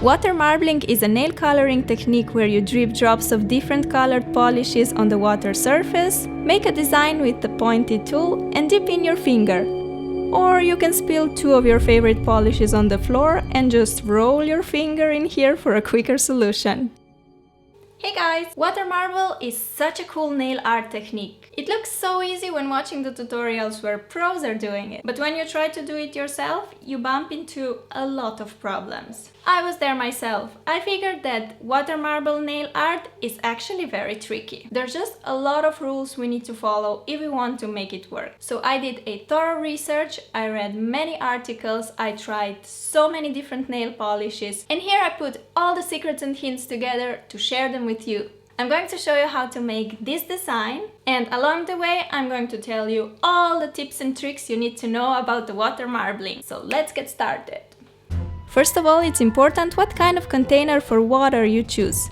Water marbling is a nail coloring technique where you drip drops of different colored polishes on the water surface, make a design with the pointy tool, and dip in your finger. Or you can spill 2 of your favorite polishes on the floor and just roll your finger in here for a quicker solution. Hey guys! Water marble is such a cool nail art technique. It looks so easy when watching the tutorials where pros are doing it, but when you try to do it yourself, you bump into a lot of problems. I was there myself. I figured that water marble nail art is actually very tricky. There's just a lot of rules we need to follow if we want to make it work. So I did a thorough research, I read many articles, I tried so many different nail polishes, and here I put all the secrets and hints together to share them with you. I'm going to show you how to make this design, and along the way I'm going to tell you all the tips and tricks you need to know about the water marbling. So let's get started. First of all, it's important what kind of container for water you choose.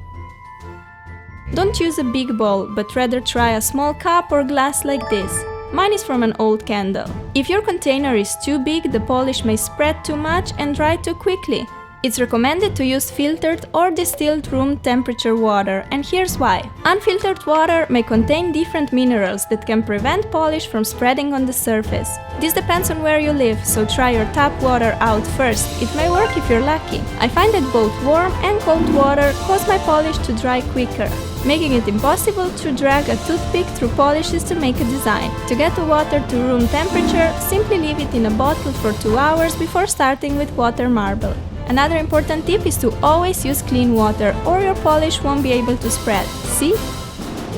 Don't use a big bowl, but rather try a small cup or glass like this. Mine is from an old candle. If your container is too big, the polish may spread too much and dry too quickly. It's recommended to use filtered or distilled room temperature water, and here's why. Unfiltered water may contain different minerals that can prevent polish from spreading on the surface. This depends on where you live, so try your tap water out first. It may work if you're lucky. I find that both warm and cold water cause my polish to dry quicker, making it impossible to drag a toothpick through polishes to make a design. To get the water to room temperature, simply leave it in a bottle for 2 hours before starting with water marble. Another important tip is to always use clean water or your polish won't be able to spread. See?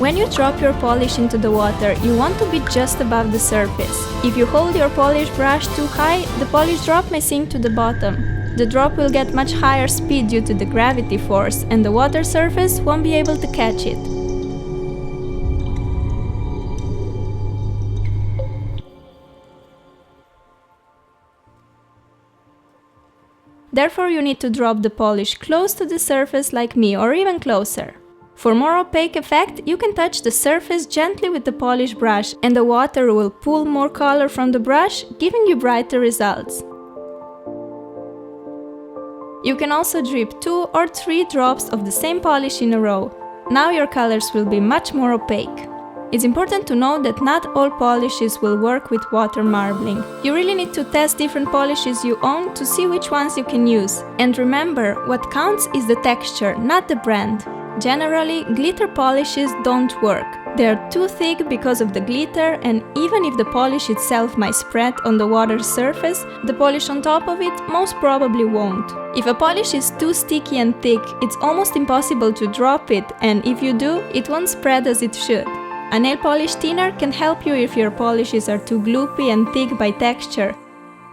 When you drop your polish into the water, you want to be just above the surface. If you hold your polish brush too high, the polish drop may sink to the bottom. The drop will get much higher speed due to the gravity force, and the water surface won't be able to catch it. Therefore, you need to drop the polish close to the surface like me, or even closer. For more opaque effect, you can touch the surface gently with the polish brush, and the water will pull more color from the brush, giving you brighter results. You can also drip 2 or 3 drops of the same polish in a row. Now your colors will be much more opaque. It's important to know that not all polishes will work with water marbling. You really need to test different polishes you own to see which ones you can use. And remember, what counts is the texture, not the brand. Generally, glitter polishes don't work. They are too thick because of the glitter, and even if the polish itself might spread on the water's surface, the polish on top of it most probably won't. If a polish is too sticky and thick, it's almost impossible to drop it, and if you do, it won't spread as it should. A nail polish thinner can help you if your polishes are too gloopy and thick by texture.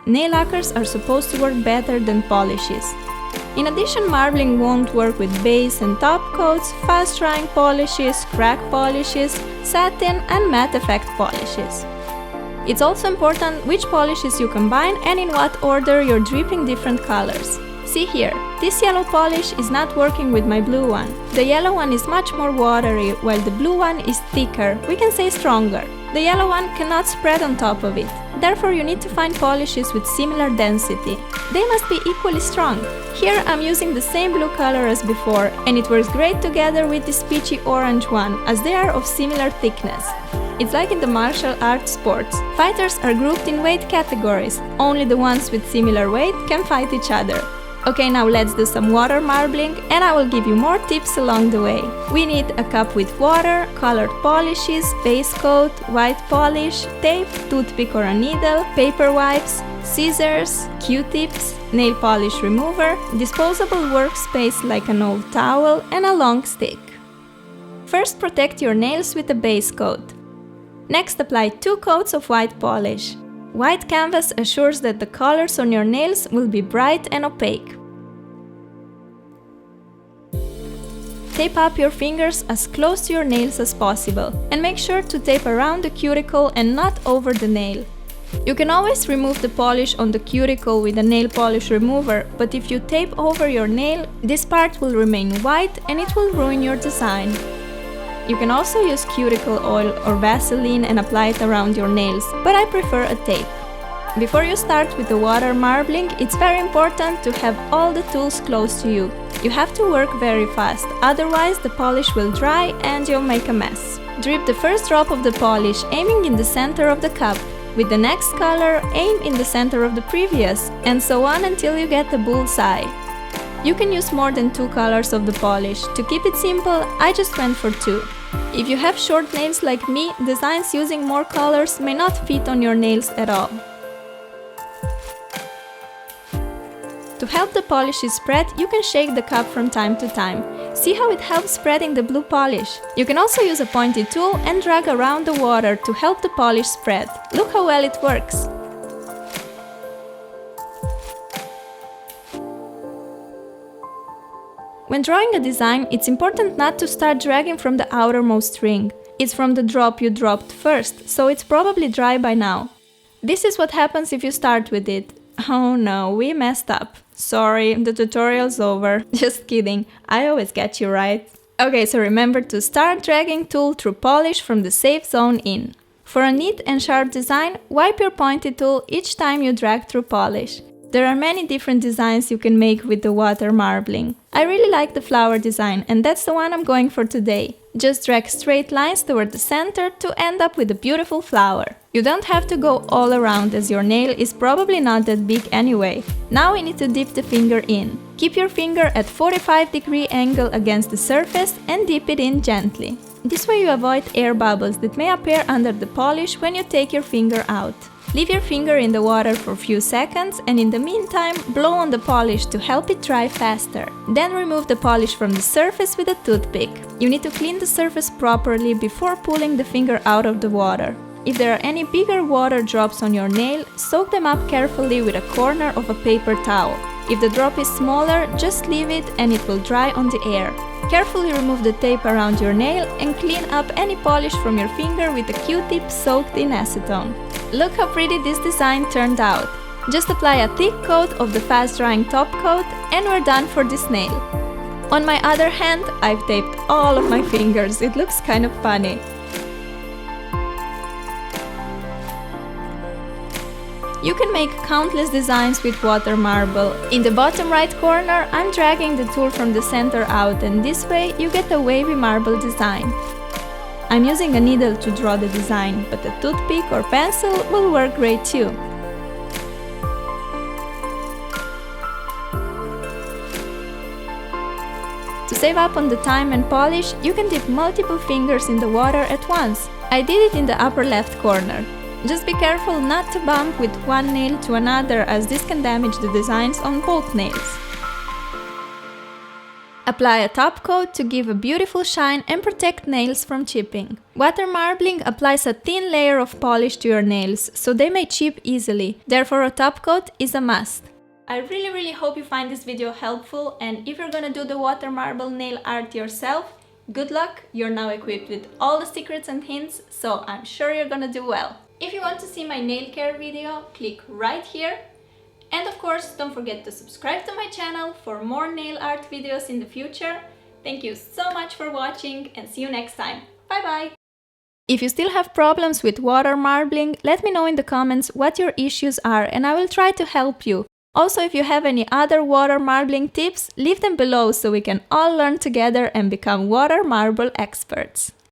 Nail lacquers are supposed to work better than polishes. In addition, marbling won't work with base and top coats, fast-drying polishes, crack polishes, satin and matte effect polishes. It's also important which polishes you combine and in what order you're dripping different colors. See here, this yellow polish is not working with my blue one. The yellow one is much more watery, while the blue one is thicker, we can say stronger. The yellow one cannot spread on top of it. Therefore, you need to find polishes with similar density. They must be equally strong. Here I'm using the same blue color as before, and it works great together with this peachy orange one, as they are of similar thickness. It's like in the martial arts sports. Fighters are grouped in weight categories. Only the ones with similar weight can fight each other. Okay, now let's do some water marbling, and I will give you more tips along the way. We need a cup with water, colored polishes, base coat, white polish, tape, toothpick or a needle, paper wipes, scissors, Q-tips, nail polish remover, disposable workspace like an old towel, and a long stick. First, protect your nails with a base coat. Next, apply 2 coats of white polish. White canvas assures that the colors on your nails will be bright and opaque. Tape up your fingers as close to your nails as possible, and make sure to tape around the cuticle and not over the nail. You can always remove the polish on the cuticle with a nail polish remover, but if you tape over your nail, this part will remain white and it will ruin your design. You can also use cuticle oil or Vaseline and apply it around your nails, but I prefer a tape. Before you start with the water marbling, it's very important to have all the tools close to you. You have to work very fast, otherwise the polish will dry and you'll make a mess. Drip the first drop of the polish, aiming in the center of the cup. With the next color, aim in the center of the previous, and so on until you get the bullseye. You can use more than 2 colors of the polish. To keep it simple, I just went for 2. If you have short nails like me, designs using more colors may not fit on your nails at all. To help the polishes spread, you can shake the cup from time to time. See how it helps spreading the blue polish? You can also use a pointy tool and drag around the water to help the polish spread. Look how well it works! When drawing a design, it's important not to start dragging from the outermost ring. It's from the drop you dropped first, so it's probably dry by now. This is what happens if you start with it. Oh no, we messed up. Sorry, the tutorial's over. Just kidding, I always get you right. Okay, so remember to start dragging tool through polish from the safe zone in. For a neat and sharp design, wipe your pointy tool each time you drag through polish. There are many different designs you can make with the water marbling. I really like the flower design, and that's the one I'm going for today. Just drag straight lines toward the center to end up with a beautiful flower. You don't have to go all around, as your nail is probably not that big anyway. Now we need to dip the finger in. Keep your finger at 45-degree angle against the surface and dip it in gently. This way you avoid air bubbles that may appear under the polish when you take your finger out. Leave your finger in the water for a few seconds, and in the meantime, blow on the polish to help it dry faster. Then remove the polish from the surface with a toothpick. You need to clean the surface properly before pulling the finger out of the water. If there are any bigger water drops on your nail, soak them up carefully with a corner of a paper towel. If the drop is smaller, just leave it and it will dry on the air. Carefully remove the tape around your nail and clean up any polish from your finger with a Q-tip soaked in acetone. Look how pretty this design turned out. Just apply a thick coat of the fast-drying top coat and we're done for this nail. On my other hand, I've taped all of my fingers. It looks kind of funny. You can make countless designs with water marble. In the bottom right corner, I'm dragging the tool from the center out, and this way you get a wavy marble design. I'm using a needle to draw the design, but a toothpick or pencil will work great too. To save up on the time and polish, you can dip multiple fingers in the water at once. I did it in the upper left corner. Just be careful not to bump with one nail to another, as this can damage the designs on both nails. Apply a top coat to give a beautiful shine and protect nails from chipping. Water marbling applies a thin layer of polish to your nails, so they may chip easily. Therefore, a top coat is a must. I really hope you find this video helpful, and if you're gonna do the water marble nail art yourself, good luck! You're now equipped with all the secrets and hints, so I'm sure you're gonna do well. If you want to see my nail care video, click right here. And of course, don't forget to subscribe to my channel for more nail art videos in the future. Thank you so much for watching and see you next time. Bye bye! If you still have problems with water marbling, let me know in the comments what your issues are and I will try to help you. Also, if you have any other water marbling tips, leave them below so we can all learn together and become water marble experts.